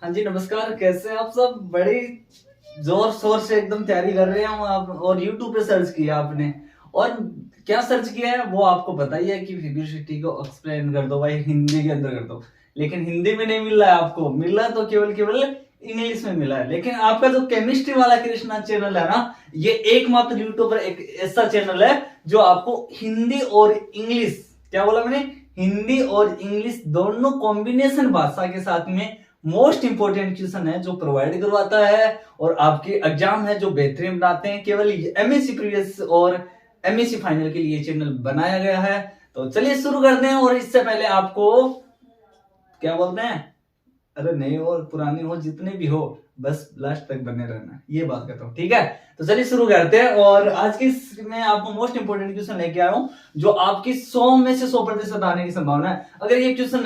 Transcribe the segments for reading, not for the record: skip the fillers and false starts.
हाँ जी नमस्कार। कैसे हैं आप सब? बड़ी जोर शोर से एकदम तैयारी कर रहे हैं आप, और यूट्यूब पे सर्च किया आपने। और क्या सर्च किया है वो आपको पता ही है कि फिगोसिटी को एक्सप्लेन कर दो भाई, हिंदी के अंदर कर दो। लेकिन हिंदी में नहीं मिल रहा है आपको, मिल रहा तो केवल केवल इंग्लिश में मिला है। लेकिन आपका जो केमिस्ट्री वाला कृष्णा चैनल है ना, ये एकमात्र यूट्यूब पर एक ऐसा चैनल है जो आपको हिंदी और इंग्लिश, क्या बोला मैंने, हिंदी और इंग्लिश दोनों कॉम्बिनेशन भाषा के साथ में मोस्ट इंपोर्टेंट क्वेश्चन है जो प्रोवाइड करवाता है, और आपके एग्जाम है जो बेहतरीन बनाते हैं। केवल एमएससी प्रीवियस और एमएससी फाइनल के लिए चैनल बनाया गया है। तो चलिए शुरू करते हैं। और इससे पहले आपको क्या बोलते हैं, अरे नए हो पुराने हो जितने भी हो, बस लास्ट तक बने रहना, ये बात करता हूँ, ठीक है। तो चलिए शुरू करते हैं। और आज की मैं आपको मोस्ट इंपोर्टेंट क्वेश्चन लेके आया हूँ जो आपकी 100 में से 100% आने की संभावना है। अगर ये क्वेश्चन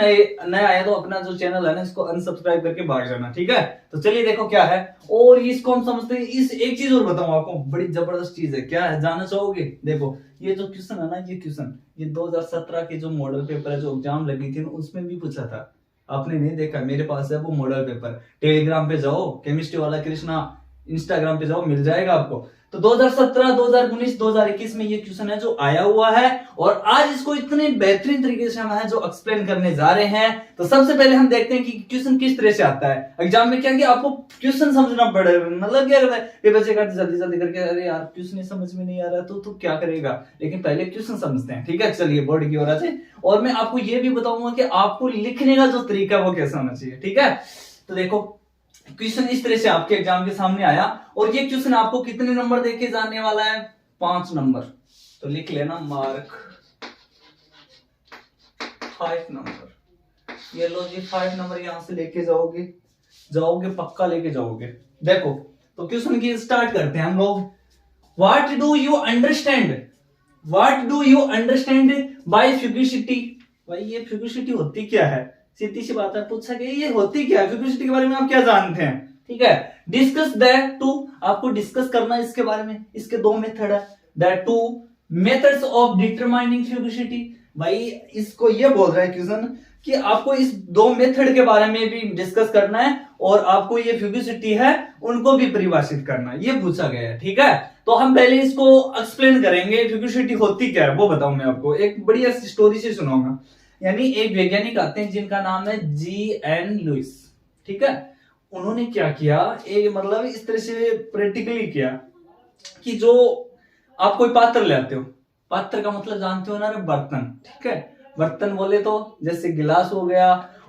नया आया तो अपना जो चैनल है ना, इसको अनसब्सक्राइब करके भाग जाना, ठीक है। तो चलिए देखो क्या है, और इसको हम समझते हैं। इस एक चीज और बताऊं आपको, बड़ी जबरदस्त चीज है। क्या है जानना चाहोगे? देखो ये जो क्वेश्चन है ना, ये क्वेश्चन ये 2017 के जो मॉडल पेपर है जो एग्जाम लगी थी उसमें भी पूछा था। आपने नहीं देखा, मेरे पास है वो मॉडल पेपर। टेलीग्राम पे जाओ, केमिस्ट्री वाला कृष्णा, इंस्टाग्राम पे जाओ, मिल जाएगा आपको। तो 2017, 2019, 2021 में ये क्वेश्चन है जो आया हुआ है, और आज इसको इतने बेहतरीन तरीके से हम है जो एक्सप्लेन करने जा रहे हैं। तो सबसे पहले हम देखते हैं कि क्वेश्चन किस तरह से आता है एग्जाम में। क्या कि आपको क्वेश्चन समझना पड़ेगा, मतलब क्या करता है ये बच्चे करते जल्दी जल्दी करके, अरे यार क्वेश्चन समझ में नहीं आ रहा तो क्या करेगा। लेकिन पहले क्वेश्चन समझते हैं, ठीक है। चलिए बोर्ड की ओर से, और मैं आपको ये भी बताऊंगा कि आपको लिखने का जो तरीका है वो कैसा होना चाहिए, ठीक है। तो देखो क्वेश्चन इस तरह से आपके एग्जाम के सामने आया, और ये क्वेश्चन आपको कितने नंबर देके जाने वाला है? 5 नंबर। तो लिख लेना मार्क 5 नंबर। ये लो जी 5 नंबर यहां से लेके जाओगे पक्का लेके जाओगे। देखो तो क्वेश्चन की स्टार्ट करते हैं हम लोग। What do you understand, what do you understand by fugacity? भाई ये फ्यूगिसिटी होती क्या है? सीधी सी बात है, पूछा गया ये होती क्या है, फ्यूगिसिटी के बारे में आप क्या जानते हैं, ठीक है। डिस्कस दैट टू, आपको डिस्कस करना है इसके बारे में। इसके 2 मेथड है, that two methods of determining fugacity. भाई इसको ये बोल रहा है क्वेश्चन कि आपको इस 2 मेथड के बारे में भी डिस्कस करना है, और आपको ये फ्यूगिसिटी है उनको भी परिभाषित करना है, ये पूछा गया है, ठीक है। तो हम पहले इसको एक्सप्लेन करेंगे, फ्यूगिसिटी होती क्या है वो बताऊं मैं आपको। एक बढ़िया स्टोरी से सुनाऊंगा। यानी एक वैज्ञानिक आते हैं जिनका नाम है जी.एन. लुइस, ठीक है। उन्होंने क्या किया, एक मतलब इस तरह से प्रैक्टिकली किया कि जो आप कोई पात्र ले आते हो, पात्र का मतलब जानते हो ना, बर्तन, ठीक है। बर्तन बोले तो जैसे गिलास हो गया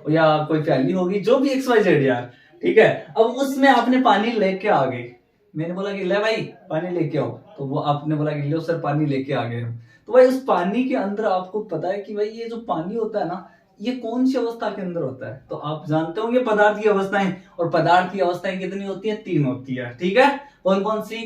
या कोई प्याली होगी, जो भी XYZ यार, ठीक है। अब उसमें आपने पानी लेके आ गए, मैंने बोला कि ले भाई पानी लेके आओ, तो वो आपने बोला कि लो सर पानी लेके आ गए हम। तो भाई उस पानी के अंदर आपको पता है कि भाई ये जो पानी होता है ना, ये कौन सी अवस्था के अंदर होता है? तो आप जानते होंगे पदार्थ की अवस्थाएं, और पदार्थ की अवस्थाएं कितनी होती है? 3 होती है, ठीक है। कौन कौन सी?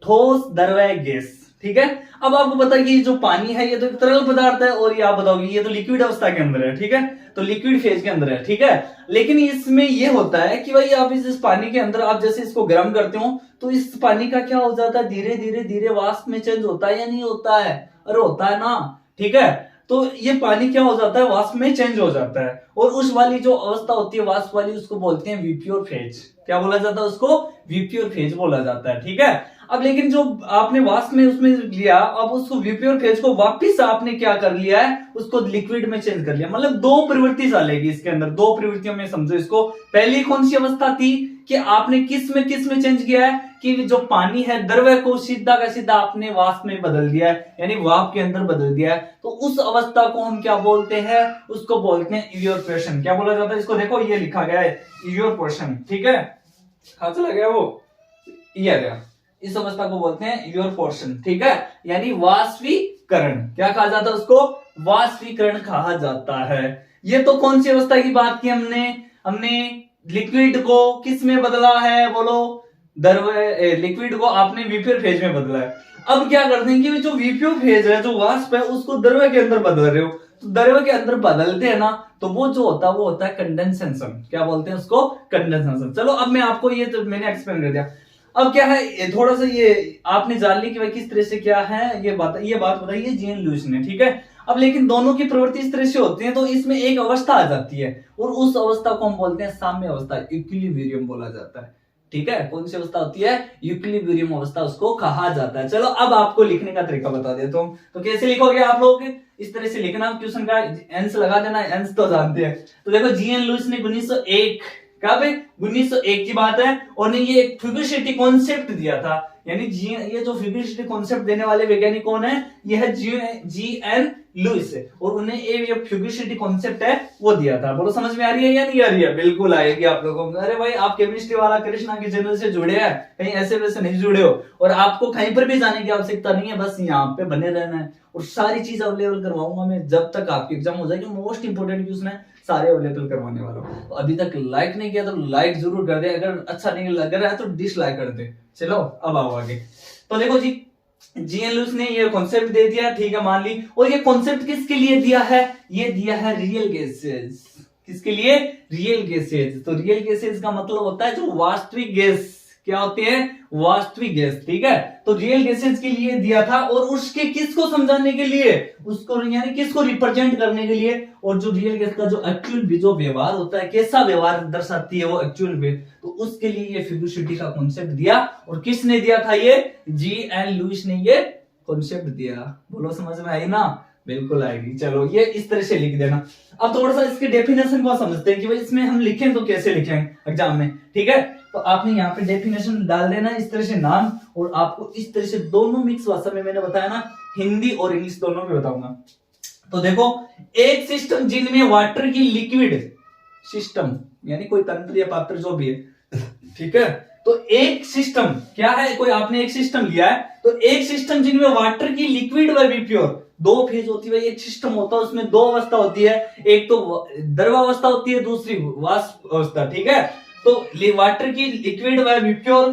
ठोस, द्रव्य, गैस, ठीक है। अब आपको पता है कि जो पानी है ये तो एक तरल पदार्थ है, और ये आप बताओगे ये तो लिक्विड अवस्था के अंदर है, ठीक है। तो लिक्विड फेज के अंदर है, ठीक है। लेकिन इसमें ये होता है कि भाई आप इस पानी के अंदर आप जैसे इसको गर्म करते हो, तो इस पानी का क्या हो जाता है, धीरे धीरे धीरे वाष्प में चेंज होता है या नहीं होता है? अरे होता है ना, ठीक है। तो ये पानी क्या हो जाता है, वाष्प में चेंज हो जाता है, और उस वाली जो अवस्था होती है वाष्प वाली, उसको बोलते हैं विप्योर फेज। क्या बोला जाता है उसको? विप्योर फेज बोला जाता है, ठीक है। अब लेकिन जो आपने वाष्प में उसमें लिया, अब उसको विप्योर फेज को वापिस आपने क्या कर लिया है, उसको लिक्विड में चेंज कर लिया। मतलब 2 प्रवृत्ति चलेगी इसके अंदर, 2 प्रवृत्तियों में समझो इसको। पहली कौन सी अवस्था थी कि आपने किस में चेंज किया है, कि जो पानी है द्रव्य को सीधा का सीधा आपने वाष्प में बदल दिया है, यानी वाष्प के अंदर बदल दिया है। तो उस अवस्था को हम क्या बोलते हैं? उसको बोलते हैं इवेपोरेशन। क्या बोला जाता है इसको? देखो ये लिखा गया है इवेपोरेशन, ठीक है। कहां चला गया वो, ये गया। इस अवस्था को बोलते हैं इवेपोरेशन, ठीक है, यानी वाष्पीकरण। क्या कहा जाता है उसको? वाष्पीकरण कहा जाता है। ये तो कौन सी अवस्था की बात की हमने? हमने लिक्विड को किस में बदला है बोलो? द्रव्य, लिक्विड को आपने विप्योर फेज में बदला है। अब क्या करते हैं कि जो विप्योर फेज है, जो वाष्प है, उसको द्रव्य के अंदर बदल रहे हो। तो द्रव्य के अंदर बदलते हैं ना, तो वो जो होता है वो होता है कंडेंसेशन। क्या बोलते हैं उसको? कंडेंसेशन। चलो अब मैं आपको ये तो मैंने एक्सप्लेन कर दिया। अब क्या है, थोड़ा सा ये आपने जान ली कि भाई किस तरह से क्या है ये बात बताइए जी.एन. लुइस ने, ठीक है। अब लेकिन दोनों की प्रवृत्ति इस तरह से होती है तो इसमें एक अवस्था आ जाती है और उस अवस्था को हम बोलते हैं साम्य अवस्था, इक्विलिब्रियम बोला जाता है। ठीक है, कौन सी अवस्था होती है? इक्विलिब्रियम अवस्था उसको कहा जाता है। चलो अब आपको लिखने का तरीका बता देता हूं, तो कैसे लिखोगे आप लोग? इस तरह से लिखना, क्वेश्चन का एंस लगा देना, एंस तो जानते हैं। तो देखो जीएन लुईस ने 1901, कब? 1901 की बात है, और ने ये एक फ्यूगिसिटी कॉन्सेप्ट दिया था। यानी ये जो फ्यूगिसिटी कॉन्सेप्ट देने वाले वैज्ञानिक कौन है? ये है जीएन लुईस है, और उन्हें ये फ्यूगिसिटी कॉन्सेप्ट है वो दिया था। बोलो समझ में आ रही है या नहीं आ रही है? बिल्कुल आएगी आप लोगों को। अरे भाई आप केमिस्ट्री वाला कृष्णा के चैनल से जुड़े हैं, कहीं ऐसे वैसे नहीं जुड़े हो, और आपको कहीं पर भी जाने की आवश्यकता नहीं है, बस यहाँ पे बने रहना है और सारी चीज अवेलेबल करवाऊंगा मैं जब तक आपकी एग्जाम हो जाएगी। मोस्ट इंपोर्टेंट क्वेश्चन है, सारे अवेलेबल करवाने वाला हूं। तो अभी तक लाइक नहीं किया तो लाइक जरूर कर दे, अगर अच्छा नहीं लग रहा है तो डिसलाइक कर दे। चलो अब आओ आगे। तो देखो जी, जीएन लुईस ने ये कॉन्सेप्ट दे दिया, ठीक है, मान ली। और ये कॉन्सेप्ट किसके लिए दिया है? ये दिया है रियल गैसेज। किसके लिए? Real gases. तो रियल गैसेज का मतलब होता है जो वास्तविक गैस, क्या होते हैं? वास्तविक गैस, ठीक है। तो रियल गैसेज के लिए दिया था, और उसके किसको समझाने के लिए? उसको यानी किसको रिप्रेजेंट करने के लिए? और जो रियल गैस का जो एक्चुअल जो व्यवहार होता है, कैसा व्यवहार दर्शाती है वो एक्चुअल में, तो उसके लिए ये फ्यूगिसिटी का कॉन्सेप्ट दिया। और किसने दिया था? ये जीएन लुईस ने ये कॉन्सेप्ट दिया। बोलो समझ में आई ना? बिल्कुल आएगी। चलो ये इस तरह से लिख देना। अब थोड़ा सा इसके डेफिनेशन को समझते हैं कि भाई इसमें हम लिखें तो कैसे लिखें एग्जाम में, ठीक है। तो आपने यहाँ पे डेफिनेशन डाल देना इस तरह से, नाम, और आपको इस तरह से दोनों मिक्स भाषा में, मैंने बताया ना, हिंदी और इंग्लिश दोनों में बताऊंगा। तो देखो, एक सिस्टम जिनमें वाटर की लिक्विड सिस्टम, यानी कोई तंत्र या पात्र जो भी है, ठीक है। तो एक सिस्टम क्या है? कोई आपने एक सिस्टम लिया है, तो एक सिस्टम जिनमें वाटर की लिक्विड व प्योर, दो फेज होती है। एक सिस्टम होता है उसमें दो अवस्था होती है, एक तो द्रवावस्था होती है, दूसरी वाष्प अवस्था, ठीक है। तो वाटर की लिक्विड व प्योर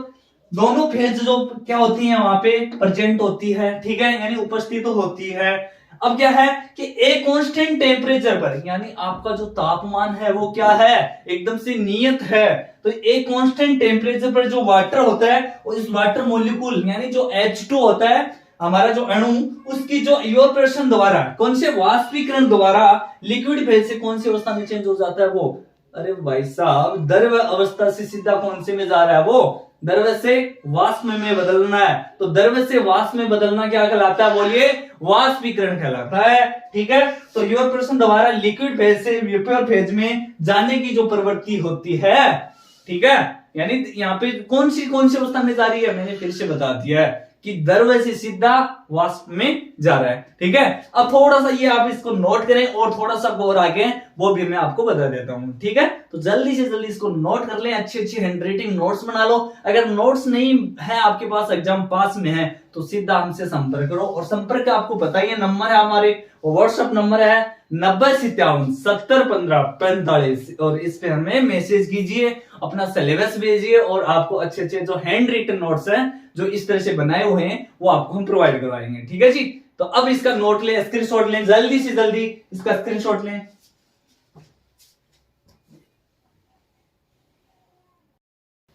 दोनों फेज जो क्या होती है वहां पे प्रेजेंट होती है, ठीक है, यानी उपस्थित तो होती है। अब क्या है कि एक कांस्टेंट टेम्परेचर पर, यानी आपका जो तापमान है वो क्या है? एकदम से नियत है। तो एक कांस्टेंट टेम्परेचर पर जो वाटर होता है, और इस वाटर मॉलिक्यूल यानी जो H2 होता है हमारा जो अणु, उसकी जो इवापोरेशन द्वारा, कौन से वाष्पीकरण द्वारा लिक्विड फेज से कौन सी अवस्था में चेंज हो जाता है वो? अरे भाई साहब, द्रव अवस्था से सीधा कौन से में जा रहा है वो? द्रव से वाष्प में बदलना है। तो द्रव से वाष्प में बदलना क्या कहलाता है? बोलिए, वाष्पीकरण कहलाता है, ठीक है। तो इवापोरेशन द्वारा लिक्विड फेज से वेपर फेज में जाने की जो प्रवृत्ति होती है, ठीक है, यानी यहाँ पे कौन सी अवस्था में जा रही है, मैंने फिर से बता दिया है कि द्रव से सीधा वाष्प में जा रहा है, ठीक है। अब थोड़ा सा ये आप इसको नोट करें, और थोड़ा सा और आगे वो भी मैं आपको बता देता हूं, ठीक है। तो जल्दी से जल्दी इसको नोट कर लें, अच्छी अच्छी हैंडराइटिंग नोट्स बना लो। अगर नोट्स नहीं है आपके पास, एग्जाम पास में है, तो सीधा हमसे संपर्क करो। और संपर्क आपको बताइए, नंबर है हमारे, व्हाट्सएप नंबर है 9057701545, और इस पे हमें मैसेज कीजिए, अपना सिलेबस भेजिए, और आपको अच्छे अच्छे जो हैंड रिटन नोट्स हैं जो इस तरह से बनाए हुए हैं वो आपको हम प्रोवाइड करवाएंगे, ठीक है जी। तो अब इसका नोट लें, स्क्रीनशॉट लें, जल्दी से जल्दी इसका स्क्रीनशॉट लें।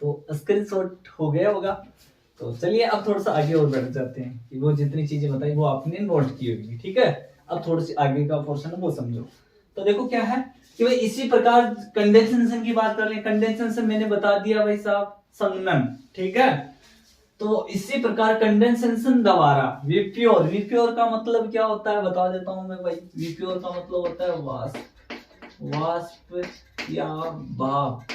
तो स्क्रीनशॉट हो गया होगा। तो चलिए अब थोड़ा सा आगे और बढ़ जाते हैं कि वो जितनी चीजें बताई वो आपने नोट की होगी, ठीक है। अब थोड़ी सी आगे का पोर्शन है वो समझो। तो देखो क्या है कि भाई इसी प्रकार कंडेंसेशन की बात कर लें। कंडेंसेशन मैंने बता दिया भाई साहब, संघनन, ठीक है। तो इसी प्रकार कंडेंसेशन द्वारा विप्योर का मतलब क्या होता है बता देता हूं मैं भाई। विप्योर का मतलब होता है वाष्प या भाप।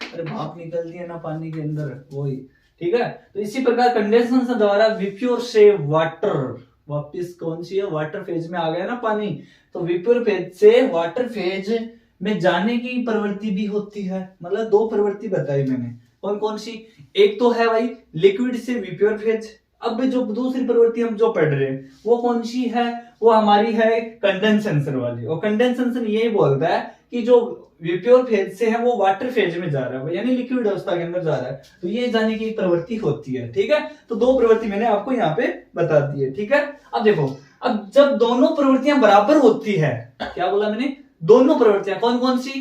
अरे भाप निकलती है ना पानी के अंदर, वही, ठीक है। तो इसी प्रकार कंडेंसेशन द्वारा विप्योर से वाटर, वापिस कौन सी है, वाटर फेज में आ गया ना पानी, तो विप्योर फेज से वाटर फेज में जाने की प्रवृत्ति भी होती है। मतलब दो प्रवृत्ति बताई मैंने, कौन कौन सी? एक तो है भाई लिक्विड से विप्योर फेज। अब जो दूसरी प्रवृत्ति हम जो पढ़ रहे हैं वो कौन सी है? वो हमारी है कंडेंसेशन वाली। और कंडेंसेशन यही बोलता है कि जो विप्योर फेज से है वो वाटर फेज में जा रहा है, यानी लिक्विड अवस्था के अंदर जा रहा है, तो ये जाने की प्रवृत्ति होती है, ठीक है। तो दो प्रवृत्ति मैंने आपको यहाँ पे बता दी है, ठीक है। अब देखो, अब जब दोनों प्रवृत्तियां बराबर होती है, क्या बोला मैंने? दोनों प्रवृत्तियां कौन कौन सी?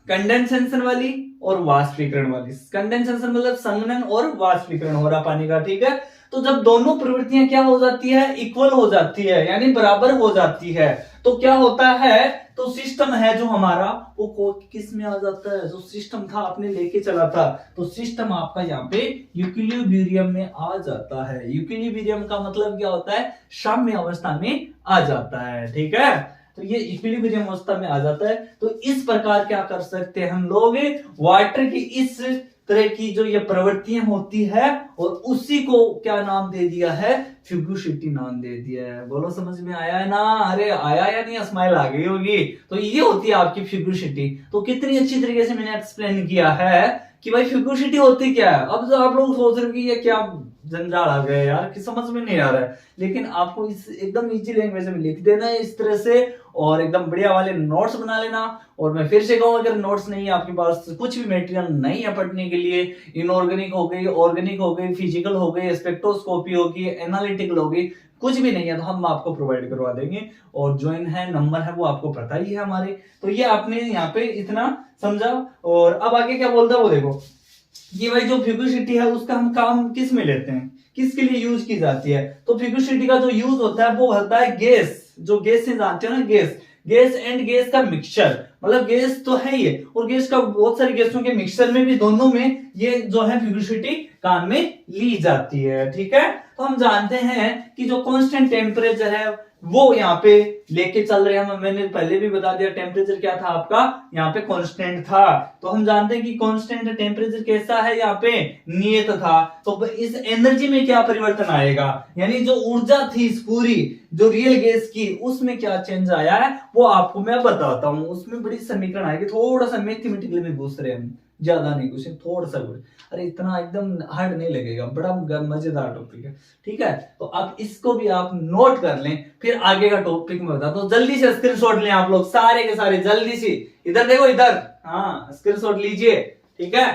कंडेंसेशन वाली और वाष्पीकरण वाली। कंडेंसेशन मतलब संघनन और वाष्पीकरण हो रहा पानी का, ठीक है। तो जब दोनों प्रवृत्तियां क्या हो जाती है, इक्वल हो जाती है, यानी बराबर हो जाती है, तो क्या होता है, तो सिस्टम है जो हमारा वो किस में आ जाता है, जो सिस्टम था आपने लेके चला था, तो सिस्टम आपका यहाँ पे इक्विलिब्रियम में आ जाता है। इक्विलिब्रियम का मतलब क्या होता है, साम्य अवस्था में आ जाता है, ठीक है। तो ये इक्विलिब्रियम अवस्था में आ जाता है। तो इस प्रकार क्या कर सकते हैं हम लोग, वाटर की इस तरह की जो ये प्रवृत्तियां होती है, और उसी को क्या नाम दे दिया है, फ्यूगोसिटी नाम दे दिया है। बोलो समझ में आया है ना, अरे आया या नहीं, स्माइल आ गई होगी। तो ये होती है आपकी फ्यूगोसिटी। तो कितनी अच्छी तरीके से मैंने एक्सप्लेन किया है कि भाई फ्यूगोसिटी होती क्या है। अब जो आप लोग सोच रहे हो कि ये क्या जंजाल आ गए यार, कि समझ में नहीं आ रहा है, लेकिन आपको इस एकदम इजी लैंग्वेज में लिख देना है इस तरह से, और एकदम बढ़िया वाले नोट्स बना लेना। और मैं फिर से कहूंगा, अगर नोट्स नहीं है आपके पास, कुछ भी मटेरियल नहीं है पढ़ने के लिए, इनऑर्गेनिक हो गई, ऑर्गेनिक हो गई, फिजिकल हो गई, स्पेक्ट्रोस्कोपी होगी, एनालिटिकल होगी, कुछ भी नहीं है तो हम आपको प्रोवाइड करवा देंगे। और ज्वाइन है नंबर है वो आपको पता ही है हमारे। तो ये आपने यहाँ पे इतना समझा। और अब आगे क्या बोलता है वो देखो, ये भाई जो फ्यूगोसिटी है उसका हम काम किस में लेते हैं, किसके लिए यूज की जाती है। तो फ्यूगोसिटी का जो यूज होता है वो होता है गैस, जो गैस से जानते हो ना, गैस एंड गैस का मिक्सचर, मतलब गैस तो है ये, और गैस का बहुत सारी गैसों के मिक्सचर में भी, दोनों में ये जो है फ्यूगोसिटी काम में ली जाती है, ठीक है। तो हम जानते हैं कि जो कांस्टेंट टेम्परेचर है वो यहाँ पे लेके चल रहे हैं। मैंने पहले भी बता दिया टेम्परेचर क्या था आपका, यहाँ पे कांस्टेंट था। तो हम जानते हैं कि कांस्टेंट टेम्परेचर कैसा है, यहाँ पे नियत था। तो इस एनर्जी में क्या परिवर्तन आएगा, यानी जो ऊर्जा थी इस पूरी जो रियल गैस की, उसमें क्या चेंज आया है वो आपको मैं बताता हूँ। उसमें बड़ी समीकरण आएगी, थोड़ा सा मैथमेटिकली में घुस रहे हैं, ज्यादा नहीं कुछ, थोड़ा सा कुछ। अरे इतना एकदम हार्ड नहीं लगेगा, बड़ा मजेदार टॉपिक है, ठीक है। तो अब इसको भी आप नोट कर लें, फिर आगे का टॉपिक में बताता हूं। जल्दी से स्क्रीनशॉट लें आप लोग सारे के सारे, जल्दी से इधर देखो, इधर, हाँ स्क्रीनशॉट लीजिए, ठीक है।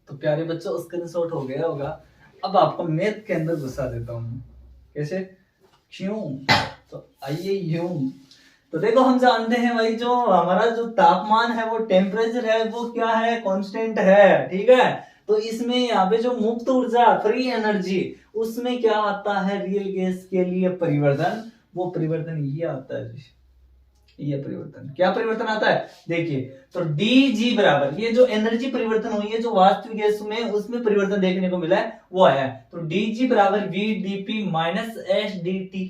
तो प्यारे बच्चों स्क्रीनशॉट हो गया होगा। अब आपको मैथ के अंदर घुसा देता हूं, कैसे, क्यों, तो आइए यूं। तो देखो हम जानते हैं भाई, जो हमारा जो तापमान है वो टेम्परेचर है वो क्या है, कांस्टेंट है, ठीक है। तो इसमें यहाँ पे जो मुक्त ऊर्जा, फ्री एनर्जी, उसमें क्या आता है रियल गैस के लिए परिवर्तन, वो परिवर्तन ये आता है जी, ये परिवर्तन, क्या परिवर्तन आता है देखिए। तो dg बराबर, ये जो एनर्जी परिवर्तन हुई है जो वास्तविक गैस में, उसमें परिवर्तन देखने को मिला है वो आया है। तो dg बराबर vdp minus H D T.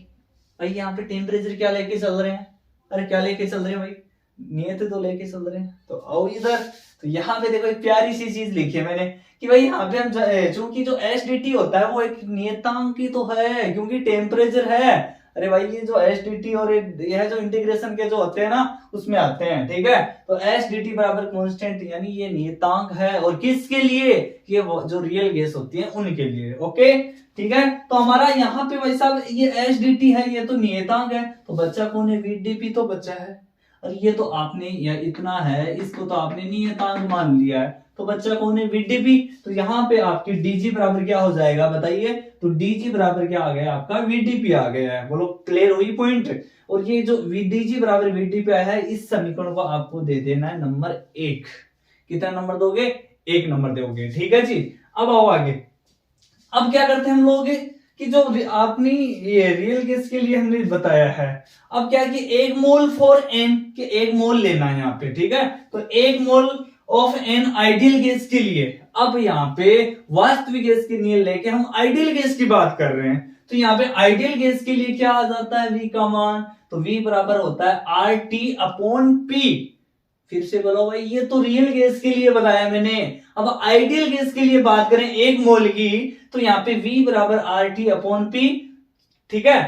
भाई यहाँ पे टेम्परेचर क्या लेके चल रहे हैं, अरे क्या लेके चल रहे हैं भाई, नियत तो लेके चल रहे हैं। तो आओ इधर, तो यहाँ पे देखो एक प्यारी सी चीज लिखी है मैंने कि भाई यहाँ पे हम, चूंकि जो एच डी टी होता है वो एक नियतांक ही तो है, क्योंकि टेम्परेचर है। अरे भाई ये जो एच डी टी और यह जो इंटीग्रेशन के जो होते हैं ना उसमें आते हैं, ठीक है। तो एच डी टी बराबर कॉन्स्टेंट, यानी ये नियतांक है, और किसके लिए, ये जो रियल गैस होती है उनके लिए, ओके ठीक है। तो हमारा यहाँ पे भाई साहब ये एच डी टी है, ये तो नियतांक है, तो बच्चा कौन है, वीडीपी तो बच्चा है। और ये तो आपने, या इतना है, इसको तो आपने नियतांक मान लिया है, तो बच्चा कौन है, वीडीपी। तो यहाँ पे आपकी डीजी बराबर क्या हो जाएगा बताइए, तो डीजी बराबर क्या आ गया आपका, वीडीपी आ गया है। बोलो क्लियर हुई पॉइंट। और ये जो डीजी बराबर वीडीपी आया है, इस समीकरण को आपको दे देना है नंबर 1। कितना नंबर दोगे, 1 नंबर दोगे, ठीक है जी। अब आओ आगे। अब क्या करते हैं हम लोग कि जो आपने ये रियल गैस के लिए हमने बताया है, अब क्या कि 1 मोल फॉर एन, के 1 मोल लेना है यहाँ पे, ठीक है। तो 1 mole of an ideal gas के लिए, अब यहाँ पे वास्तविक गैस के लिए लेके हम आइडियल गैस की बात कर रहे हैं। तो यहाँ पे आइडियल गैस के लिए क्या आ जाता है, V का मान, तो V बराबर होता है RT अपॉन P। फिर से बोलो भाई, ये तो रियल गैस के लिए बताया मैंने। अब आइडियल गैस के लिए बात करें 1 मोल की, तो यहाँ पे V बराबर RT अपॉन P, ठीक है।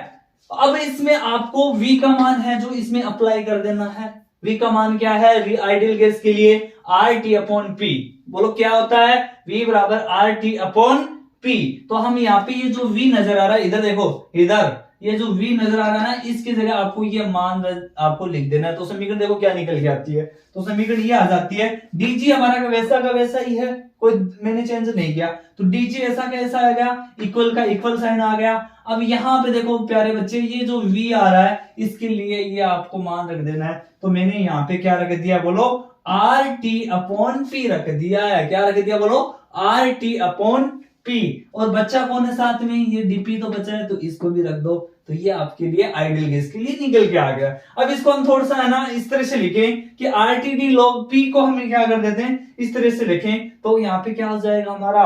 अब इसमें आपको V का मान है जो इसमें अप्लाई कर देना है। V का मान क्या है आइडियल गैस के लिए, RT अपॉन P। बोलो क्या होता है, V बराबर RT अपॉन P। तो हम यहाँ पे ये जो V नजर आ रहा है, इधर देखो, इधर ये जो V नजर आ रहा है ना, इसकी जगह आपको ये मान आपको लिख देना है। तो समीकरण देखो क्या निकल के आती है, तो समीकरण ये आ जाती है, dg हमारा का वैसा ही है, कोई मैंने चेंज नहीं किया। तो dg ऐसा कैसा आ गया, इक्वल का इक्वल साइन आ गया, अब यहाँ पे देखो प्यारे बच्चे, ये जो v आ रहा है इसके लिए ये आपको मान रख देना है। तो मैंने यहाँ पे क्या रख दिया बोलो, आर टी अपॉन पी रख दिया है। क्या रख दिया बोलो, आर टी अपॉन पी। और बच्चा कौन है साथ में, ये डीपी तो बचा है तो इसको भी रख दो। तो ये आपके लिए आइडियल गैस के लिए निकल के आ गया। अब इसको हम थोड़ा सा है ना इस तरह से लिखें कि आरटीडी लॉग पी को हम क्या कर देते हैं, इस तरह से लिखें। तो यहाँ पे क्या हो जाएगा हमारा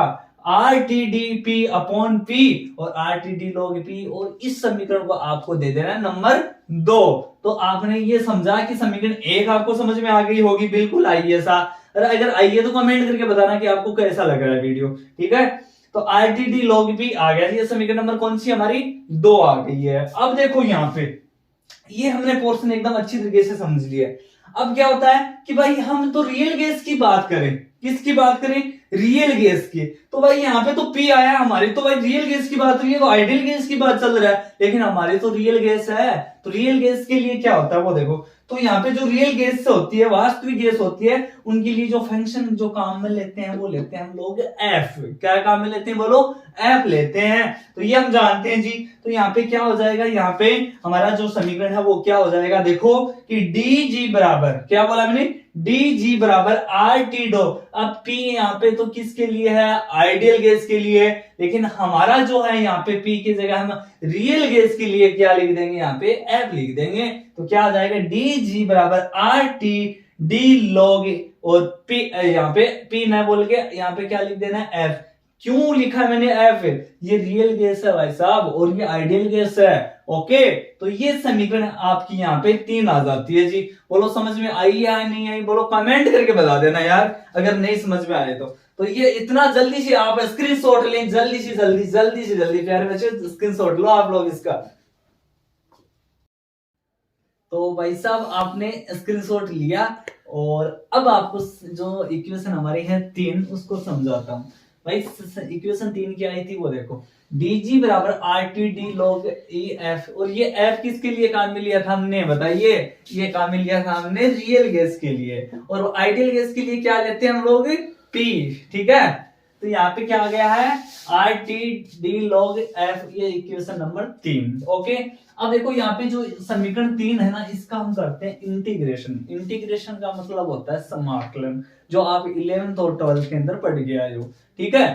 आरटीडी अपॉन पी और आरटीडी लॉग पी, और इस समीकरण को आपको दे देना है नंबर 2। तो आपने ये समझा कि समीकरण 1 आपको समझ में आ गई होगी, बिल्कुल आई ऐसा। अगर आई है तो कमेंट करके बताना कि आपको कैसा लग रहा है वीडियो, ठीक है। तो आरटीडी लॉग पी आ गया, ये समीकरण नंबर कौन सी हमारी 2 आ गई है। अब देखो यहाँ पे ये हमने पोर्शन एकदम अच्छी तरीके से समझ लिया। अब क्या होता है कि भाई हम तो रियल गैस की बात करें, किसकी बात करें, रियल गैस की। तो भाई यहाँ पे तो पी आया हमारी, तो भाई रियल गैस की बात हुई है, तो आइडियल गैस की बात चल रहा है, लेकिन हमारे तो रियल गैस है। तो रियल गैस के लिए क्या होता है वो देखो। तो यहाँ पे जो रियल गैस से होती है, वास्तविक गैस होती है, उनके लिए जो फंक्शन जो काम में लेते हैं वो लेते हैं हम लोग एफ। क्या काम में लेते हैं बोलो, एफ लेते हैं। तो ये हम जानते हैं जी। तो यहाँ पे क्या हो जाएगा, यहाँ पे हमारा जो समीकरण है वो क्या हो जाएगा, देखो कि डी जी बराबर, क्या बोला मैंने, डी जी बराबर आर टी डो। अब पी यहाँ पे तो किसके लिए है, आइडियल गैस के लिए, लेकिन हमारा जो है यहाँ पे पी की जगह हम रियल गैस के लिए क्या लिख देंगे, यहाँ पे एफ लिख देंगे। तो क्या आ जाएगा, डी जी बराबर आर टी डी लॉग, और पी यहाँ पे पी न बोल के यहाँ पे क्या लिख देना है, एफ। क्यों लिखा है मैंने एफ, ये रियल गैस है भाई साहब और ये आइडियल गैस है। ओके, तो ये समीकरण आपकी यहाँ पे 3 आ जाती है जी। बोलो समझ में आई या नहीं आई, बोलो कमेंट करके बता देना यार अगर नहीं समझ में आए तो ये इतना जल्दी से आप स्क्रीनशॉट लें, जल्दी से जल्दी प्यारे बच्चे स्क्रीनशॉट लो आप लोग इसका। तो भाई साहब आपने स्क्रीनशॉट लिया, और अब आपको जो इक्वेशन हमारी है 3 उसको समझाता हूं। भाई इक्वेशन 3 क्या आई थी वो देखो, dg बराबर R T D log E F, और ये एफ किसके लिए काम में लिया था हमने, बताइए। ये काम में लिया था हमने रियल गैस के लिए, और आइडियल गैस के लिए क्या लेते हैं हम लोग, पी, ठीक है। तो यहाँ पे क्या आ गया है, R T D log F, ये इक्वेशन नंबर 3। ओके, अब देखो यहाँ पे जो समीकरण 3 है ना, इसका हम करते हैं इंटीग्रेशन। इंटीग्रेशन का मतलब होता है समाकलन, जो आप 11th और 12th के अंदर पढ़ के आए हो, ठीक है।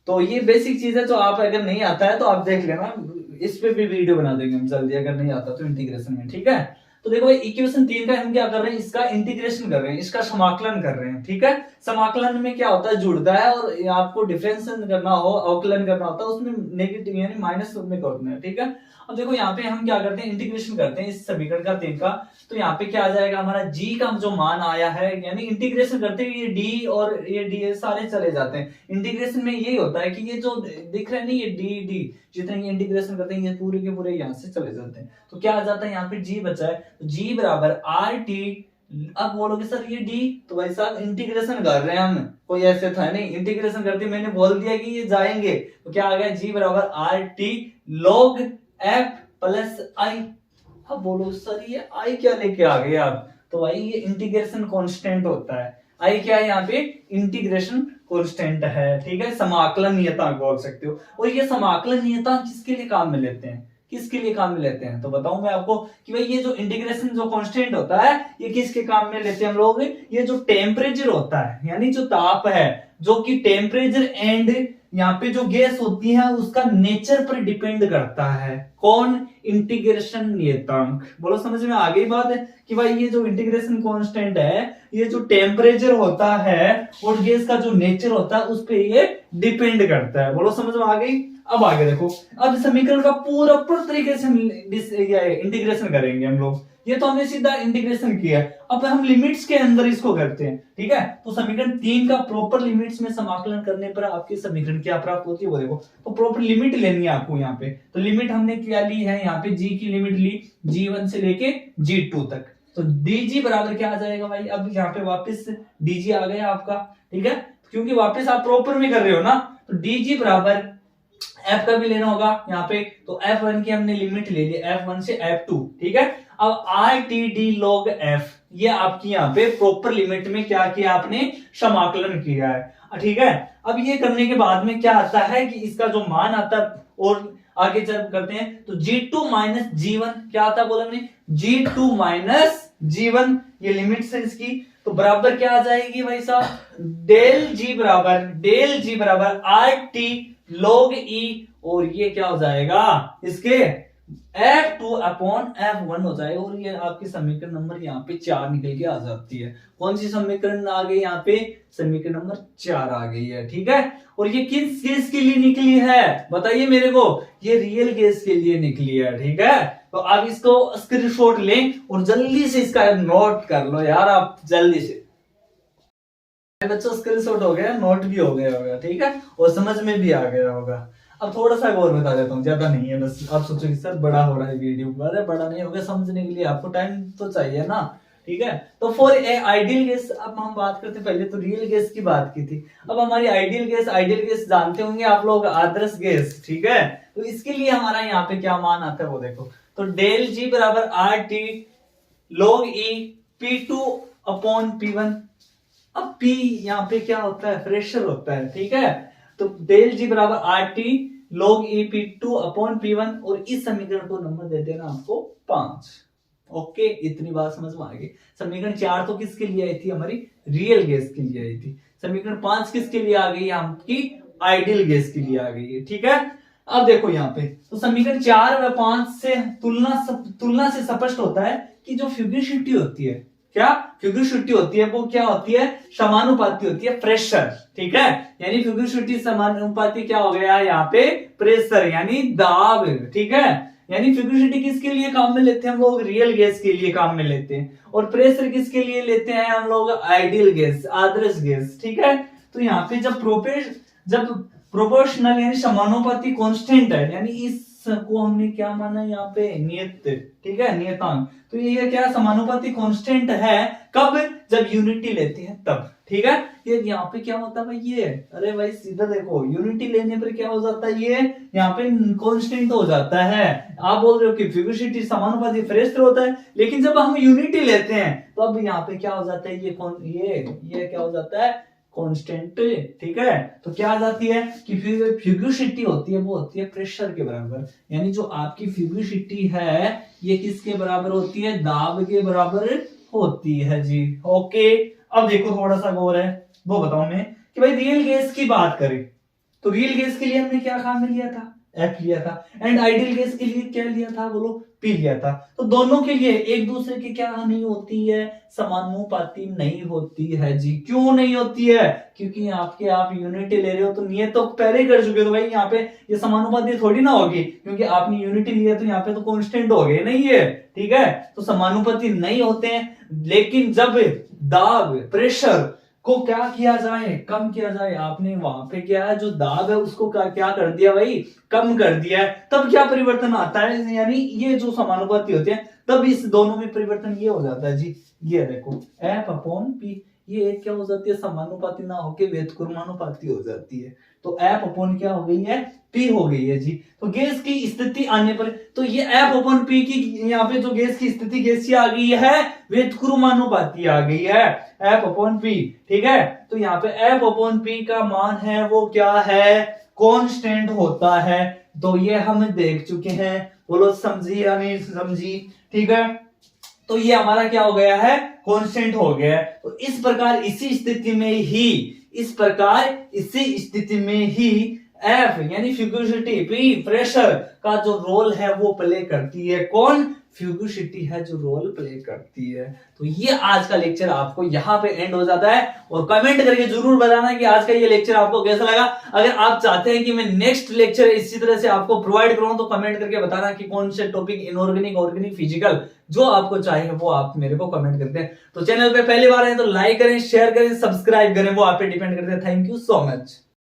तो ये बेसिक चीज है, जो आप अगर नहीं आता है तो आप देख लेना, इस पे भी वीडियो बना देंगे हम जल्दी अगर नहीं आता तो इंटीग्रेशन में, ठीक है। तो देखो इक्वेशन 3 का हम क्या कर रहे हैं, इसका इंटीग्रेशन कर रहे हैं, इसका समाकलन कर रहे हैं, ठीक है। समाकलन में क्या होता है, जुड़ता है, और आपको डिफरेंस करना हो, अवकलन करना होता है, उसमें नेगेटिव यानी माइनस में करना है, ठीक है। अब देखो यहाँ पे हम क्या करते हैं, इंटीग्रेशन करते हैं इस समीकरण का 3 का। तो यहाँ पे क्या आ जाएगा, हमारा g का जो मान आया है, यानी इंटीग्रेशन करते हैं ये d और ये d सारे चले जाते हैं। इंटीग्रेशन में यही होता है कि ये जो दिख रहा है ना, ये d जितने ये इंटीग्रेशन करते हैं ये पूरे के पूरे यहाँ से चले जाते हैं। तो क्या आ जाता है, यहाँ पे g बचा है, तो g बराबर आर टी। अब बोलोगे सर ये d, तो भाई साहब इंटीग्रेशन कर रहे हैं हम, कोई ऐसे था नहीं, इंटीग्रेशन करते मैंने बोल दिया कि ये जाएंगे। तो क्या आ गया, g बराबर R T log F plus I. अब बोलो सर ये आई क्या लेके आ गए आप, तो भाई ये इंटीग्रेशन कांस्टेंट होता है। आई क्या है यहाँ पे, इंटीग्रेशन कांस्टेंट है, ठीक है, समाकलन नियतांक बोल सकते हो। और ये समाकलन नियतांक किसके लिए काम में लेते हैं, किसके लिए काम में लेते हैं, तो बताऊं मैं आपको कि भाई ये जो इंटीग्रेशन जो कांस्टेंट होता है ये किसके काम में लेते हैं हम लोग, ये जो टेम्परेचर होता है यानी जो ताप है, जो कि टेम्परेचर एंड यहाँ पे जो गैस होती है उसका नेचर पर डिपेंड करता है। कौन, इंटीग्रेशन नियतांक। बोलो समझ में आ गई बात है कि भाई ये जो इंटीग्रेशन कांस्टेंट है, ये जो टेम्परेचर होता है और गैस का जो नेचर होता है उस पे ये डिपेंड करता है। बोलो समझ में आ गई। अब आगे देखो, अब समीकरण का पूरा तरीके से इंटीग्रेशन करेंगे हम लोग। ये तो हमने सीधा इंटीग्रेशन किया, अब हम लिमिट्स के अंदर इसको करते हैं, ठीक है। तो समीकरण 3 का प्रॉपर लिमिट्स में समाकलन करने पर आपकी समीकरण क्या प्राप्त होती है वो देखो। तो प्रॉपर लिमिट लेनी है आपको यहाँ पे। तो लिमिट हमने क्या ली है, यहाँ पे g की लिमिट ली g1 से लेके g2 तक। तो dg बराबर क्या आ जाएगा भाई, अब यहाँ पे वापस dg आ गया आपका, ठीक है, क्योंकि वापस आप प्रॉपर में कर रहे हो ना। तो dg बराबर f का भी लेना होगा यहाँ पे, तो f1 की हमने लिमिट ले ली f1 से f2, ठीक है। अब R T D log F, ये आपकी यहाँ पे प्रॉपर लिमिट में क्या किया आपने, समाकलन किया है, ठीक है। अब ये करने के बाद में क्या आता है कि इसका जो मान आता है, और आगे जब करते हैं तो G2 माइनस G1 क्या आता है बोला हमने, G2 माइनस G1, ये लिमिट है इसकी, तो बराबर क्या आ जाएगी भाई साहब, डेल जी बराबर RT log E, और ये क्या हो जाएगा इसके F2 अपॉन F1 हो जाएगा, और ये आपकी समीकरण नंबर यहाँ पे 4 निकल के आ जाती है। कौन सी समीकरण आ गई यहाँ पे, समीकरण नंबर 4 आ गई है, ठीक है। और ये किस केस के लिए निकली है बताइए मेरे को, ये रियल केस के लिए निकली है, ठीक है। तो आप इसको स्क्रीनशॉट लें और जल्दी से इसका नोट कर लो यार, आप जल्दी से। बच्चों स्क्रीनशॉट हो गया, नोट भी हो गया होगा, ठीक है, और समझ में भी आ गया होगा। अब थोड़ा सा और बता देता हूँ, ज्यादा नहीं है, बस आप सोचो कि सर बड़ा हो रहा है वीडियो, अरे बड़ा नहीं होगा, समझने के लिए आपको टाइम तो चाहिए ना, ठीक है। तो फॉर ए आइडियल गैस, अब हम बात करते हैं, पहले तो रियल गैस की बात की थी, अब हमारी आइडियल गैस जानते होंगे आप लोग, आदर्श गैस, ठीक है। तो इसके लिए हमारा यहाँ पे क्या मान आता है वो देखो, तो डेल जी बराबर RT log E P2 upon P1। अब P यहाँ पे क्या होता है, प्रेशर होता है, ठीक है। तो डेल जी बराबर RT log E P2 upon P1, और इस समीकरण को नंबर दे देना आपको 5। ओके, इतनी बात समझ में आ गई। समीकरण 4 तो किसके लिए आई थी, हमारी रियल गैस के लिए आई थी। समीकरण 5 किसके लिए आ गई, आपकी आइडियल गैस के लिए आ गई है, ठीक है। अब देखो यहाँ पे, तो समीकरण 4 व 5 से तुलना से स्पष्ट होता है कि जो फ्यूगिसिटी होती है, क्या फ्यूगिसिटी होती है, वो क्या होती है, समानुपाती होती है प्रेशर, ठीक है। यानी फ्यूगिसिटी समानुपाती क्या हो गया यहाँ पे, प्रेशर यानी दाब, ठीक है। यानी फ्यूगिसिटी किसके लिए काम में लेते हैं हम लोग, रियल गैस के लिए काम में लेते हैं, और प्रेशर किसके लिए लेते हैं हम लोग, आइडियल गैस, आदर्श गैस, ठीक है। तो यहाँ पे जब प्रोपोर्शनल यानी समानुपाती कांस्टेंट है, यानी इसको हमने क्या माना यहाँ पे, नियत, ठीक है, नियतांक। तो ये क्या समानुपाती कांस्टेंट है, कब, जब यूनिटी लेते हैं तब, ठीक है। ये यहाँ पे क्या होता है भाई, ये अरे भाई सीधा देखो, यूनिटी लेने पर क्या हो जाता है, ये यहाँ पे कांस्टेंट हो जाता है। आप बोल रहे हो कि फ्यूगिसिटी समानुपाती प्रेशर होता है, लेकिन जब हम यूनिटी लेते हैं तो अब यहाँ पे क्या हो जाता है, ये क्या हो जाता है, कांस्टेंट, ठीक है। तो क्या आ जाती है कि फ्यूगिसिटी होती है, वो होती है प्रेशर के बराबर, यानी जो आपकी फ्यूगिसिटी है ये किसके बराबर होती है, दाब के बराबर होती है जी। ओके, अब देखो थोड़ा सा गौर है, वो बताऊं मैं कि भाई रियल गैस की बात करें तो रियल गैस के लिए हमने क्या काम में लिया था, F लिया था, एंड आइडियल गैस के लिए क्या लिया था, बोलो P लिया था। तो दोनों के लिए एक दूसरे की क्या नहीं होती है, समानुपाती नहीं होती है जी। क्यों नहीं होती है, क्योंकि आपके आप यूनिटी ले रहे हो, तो नियत तो पहले ही कर चुके हो, तो भाई यहाँ पे ये समानुपाती थोड़ी ना होगी, क्योंकि आपने यूनिटी लिया तो यहाँ पे तो कांस्टेंट हो गए नहीं है, ठीक है। तो समानुपाती नहीं होते हैं, लेकिन जब दाब, प्रेशर को क्या किया जाए, कम किया जाए, आपने वहां पे क्या है, जो दाब है उसको क्या कर दिया भाई, कम कर दिया है, तब क्या परिवर्तन आता है, यानी ये जो समानुपाती होते हैं तब इस दोनों में परिवर्तन ये हो जाता है जी। ये देखो F अपॉन P, ये क्या हो जाती है, समानुपाती ना होके व्युत्क्रमानुपाती हो जाती है। तो F अपॉन क्या हो गई है, P हो गई है जी। तो गैस की स्थिति आने पर, तो ये F अपॉन P की यहाँ पे जो गैस की स्थिति गैसीय आ गई है, व्युत्क्रमानुपाती आ गई है, F अपॉन P, ठीक है। तो यहाँ पे F अपॉन P का मान है वो क्या है, कांस्टेंट होता है। तो ये हम देख चुके हैं, बोलो समझी या नहीं समझी, ठीक है। तो ये हमारा क्या हो गया है, कांस्टेंट हो गया है। तो इस प्रकार इसी स्थिति में ही F यानी फ्यूगिसिटी, P प्रेशर का जो रोल है वो प्ले करती है, कौन, फ्यूगिसिटी है जो रोल प्ले करती है। तो ये आज का लेक्चर आपको यहाँ पे एंड हो जाता है, और कमेंट करके जरूर बताना कि आज का ये लेक्चर आपको कैसा लगा। अगर आप चाहते हैं कि मैं नेक्स्ट लेक्चर इसी तरह से आपको प्रोवाइड करूं, तो कमेंट करके बताना कि कौन से टॉपिक, इनऑर्गेनिक, ऑर्गेनिक, फिजिकल, जो आपको चाहिए वो आप मेरे को कमेंट करते हैं। तो चैनल पे पहली बार है तो लाइक करें, शेयर करें, सब्सक्राइब करें, वो आप पे डिपेंड करते हैं। Thank you so much.